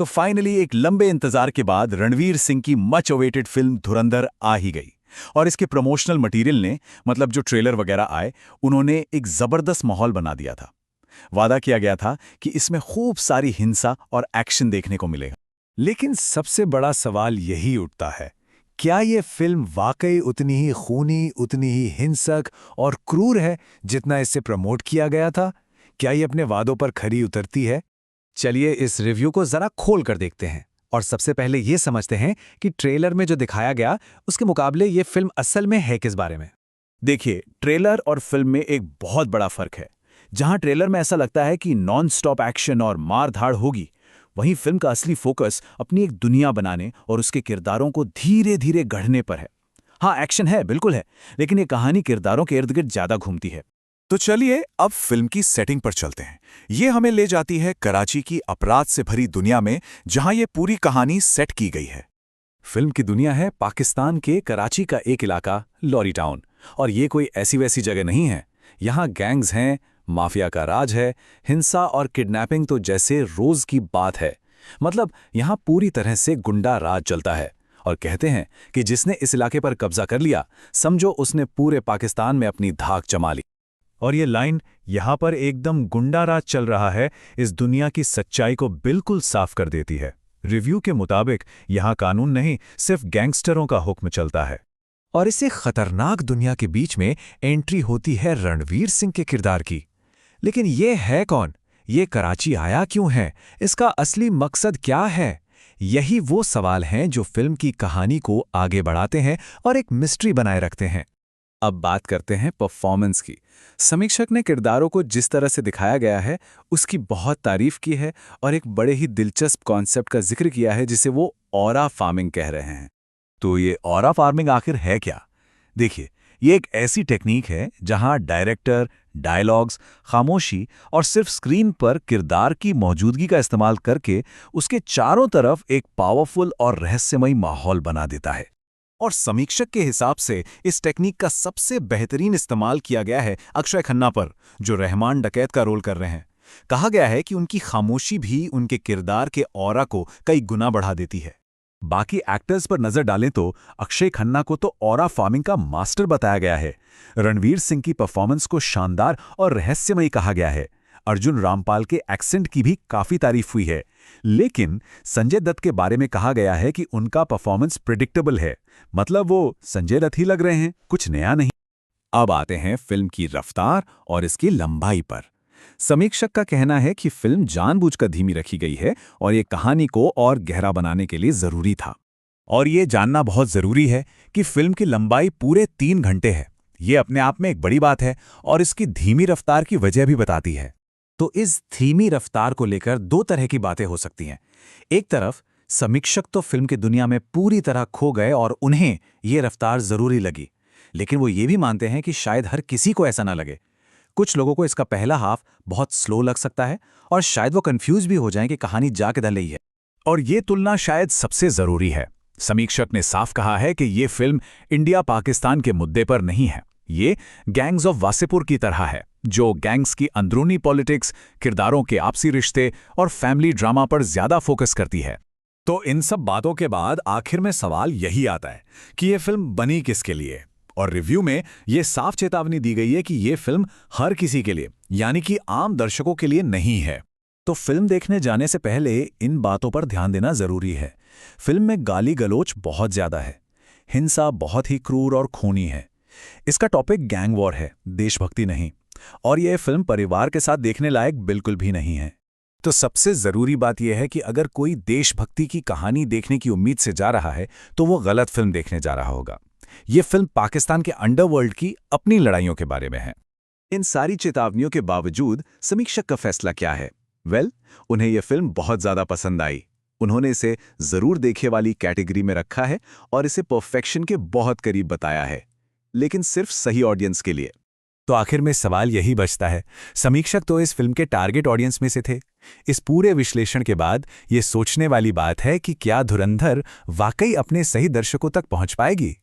तो फाइनली एक लंबे इंतजार के बाद रणवीर सिंह की मच अवेटेड फिल्म धुरंधर आ ही गई। और इसके प्रमोशनल मटेरियल ने, मतलब जो ट्रेलर वगैरह आए, उन्होंने एक जबरदस्त माहौल बना दिया था। वादा किया गया था कि इसमें खूब सारी हिंसा और एक्शन देखने को मिलेगा। लेकिन सबसे बड़ा सवाल यही उठता है, क्या ये फिल्म वाकई उतनी ही खूनी, उतनी ही हिंसक और क्रूर है जितना इससे प्रमोट किया गया था? क्या ये अपने वादों पर खरी उतरती है? चलिए इस रिव्यू को जरा खोल कर देखते हैं और सबसे पहले ये समझते हैं कि ट्रेलर में जो दिखाया गया उसके मुकाबले ये फिल्म असल में है किस बारे में। देखिए, ट्रेलर और फिल्म में एक बहुत बड़ा फर्क है। जहां ट्रेलर में ऐसा लगता है कि नॉन स्टॉप एक्शन और मार धाड़ होगी, वहीं फिल्म का असली फोकस अपनी एक दुनिया बनाने और उसके किरदारों को धीरे धीरे गढ़ने पर है। हाँ, एक्शन है, बिल्कुल है, लेकिन ये कहानी किरदारों के इर्द गिर्द ज्यादा घूमती है। तो चलिए अब फिल्म की सेटिंग पर चलते हैं। ये हमें ले जाती है कराची की अपराध से भरी दुनिया में, जहां ये पूरी कहानी सेट की गई है। फिल्म की दुनिया है पाकिस्तान के कराची का एक इलाका, लॉरी टाउन। और ये कोई ऐसी वैसी जगह नहीं है। यहाँ गैंग्स हैं, माफिया का राज है, हिंसा और किडनैपिंग तो जैसे रोज की बात है। मतलब यहाँ पूरी तरह से गुंडा राज चलता है। और कहते हैं कि जिसने इस इलाके पर कब्जा कर लिया, समझो उसने पूरे पाकिस्तान में अपनी धाक जमा ली। और ये लाइन यहाँ पर एकदम गुंडा राज चल रहा है इस दुनिया की सच्चाई को बिल्कुल साफ कर देती है। रिव्यू के मुताबिक यहाँ कानून नहीं, सिर्फ गैंगस्टरों का हुक्म चलता है। और इसे खतरनाक दुनिया के बीच में एंट्री होती है रणवीर सिंह के किरदार की। लेकिन ये है कौन? ये कराची आया क्यों है? इसका असली मकसद क्या है? यही वो सवाल हैं जो फिल्म की कहानी को आगे बढ़ाते हैं और एक मिस्ट्री बनाए रखते हैं। अब बात करते हैं परफॉर्मेंस की। समीक्षक ने किरदारों को जिस तरह से दिखाया गया है उसकी बहुत तारीफ की है और एक बड़े ही दिलचस्प कॉन्सेप्ट का जिक्र किया है जिसे वो ऑरा फार्मिंग कह रहे हैं। तो ये ऑरा फार्मिंग आखिर है क्या? देखिए, ये एक ऐसी टेक्निक है जहां डायरेक्टर डायलॉग्स, खामोशी और सिर्फ स्क्रीन पर किरदार की मौजूदगी का इस्तेमाल करके उसके चारों तरफ एक पावरफुल और रहस्यमयी माहौल बना देता है। और समीक्षक के हिसाब से इस टेक्निक का सबसे बेहतरीन इस्तेमाल किया गया है अक्षय खन्ना पर, जो रहमान डकैत का रोल कर रहे हैं। कहा गया है कि उनकी खामोशी भी उनके किरदार के ऑरा को कई गुना बढ़ा देती है। बाकी एक्टर्स पर नजर डालें तो अक्षय खन्ना को तो ऑरा फार्मिंग का मास्टर बताया गया है। रणवीर सिंह की परफॉर्मेंस को शानदार और रहस्यमयी कहा गया है। अर्जुन रामपाल के एक्सेंट की भी काफी तारीफ हुई है। लेकिन संजय दत्त के बारे में कहा गया है कि उनका परफॉर्मेंस प्रिडिक्टेबल है। मतलब वो संजय दत्त ही लग रहे हैं, कुछ नया नहीं। अब आते हैं फिल्म की रफ्तार और इसकी लंबाई पर। समीक्षक का कहना है कि फिल्म जानबूझकर धीमी रखी गई है और ये कहानी को और गहरा बनाने के लिए जरूरी था। और ये जानना बहुत जरूरी है कि फिल्म की लंबाई पूरे 3 घंटे है। ये अपने आप में एक बड़ी बात है और इसकी धीमी रफ्तार की वजह भी बताती है। तो इस धीमी रफ्तार को लेकर दो तरह की बातें हो सकती हैं। एक तरफ समीक्षक तो फिल्म की दुनिया में पूरी तरह खो गए और उन्हें ये रफ्तार जरूरी लगी। लेकिन वो ये भी मानते हैं कि शायद हर किसी को ऐसा ना लगे। कुछ लोगों को इसका पहला हाफ बहुत स्लो लग सकता है और शायद वो कंफ्यूज भी हो जाएं कि कहानी जा किधर रही है। और ये तुलना शायद सबसे जरूरी है। समीक्षक ने साफ कहा है कि ये फिल्म इंडिया पाकिस्तान के मुद्दे पर नहीं है। ये गैंग्स ऑफ वासेपुर की तरह है, जो गैंग्स की अंदरूनी पॉलिटिक्स, किरदारों के आपसी रिश्ते और फैमिली ड्रामा पर ज्यादा फोकस करती है। तो इन सब बातों के बाद आखिर में सवाल यही आता है कि ये फिल्म बनी किसके लिए? और रिव्यू में ये साफ चेतावनी दी गई है कि ये फिल्म हर किसी के लिए, यानी कि आम दर्शकों के लिए नहीं है। तो फिल्म देखने जाने से पहले इन बातों पर ध्यान देना जरूरी है। फिल्म में गाली गलोच बहुत ज्यादा है, हिंसा बहुत ही क्रूर और खूनी है। इसका टॉपिक गैंग वॉर है, देशभक्ति नहीं। और यह फिल्म परिवार के साथ देखने लायक बिल्कुल भी नहीं है। तो सबसे जरूरी बात यह है कि अगर कोई देशभक्ति की कहानी देखने की उम्मीद से जा रहा है तो वो गलत फिल्म देखने जा रहा होगा। ये फिल्म पाकिस्तान के अंडरवर्ल्ड की अपनी लड़ाइयों के बारे में है। इन सारी चेतावनियों के बावजूद समीक्षक का फैसला क्या है? उन्हें यह फिल्म बहुत ज्यादा पसंद आई। उन्होंने इसे जरूर देखे वाली कैटेगरी में रखा है और इसे परफेक्शन के बहुत करीब बताया है, लेकिन सिर्फ सही ऑडियंस के लिए। तो आखिर में सवाल यही बचता है, समीक्षक तो इस फिल्म के टारगेट ऑडियंस में से थे। इस पूरे विश्लेषण के बाद ये सोचने वाली बात है कि क्या धुरंधर वाकई अपने सही दर्शकों तक पहुंच पाएगी।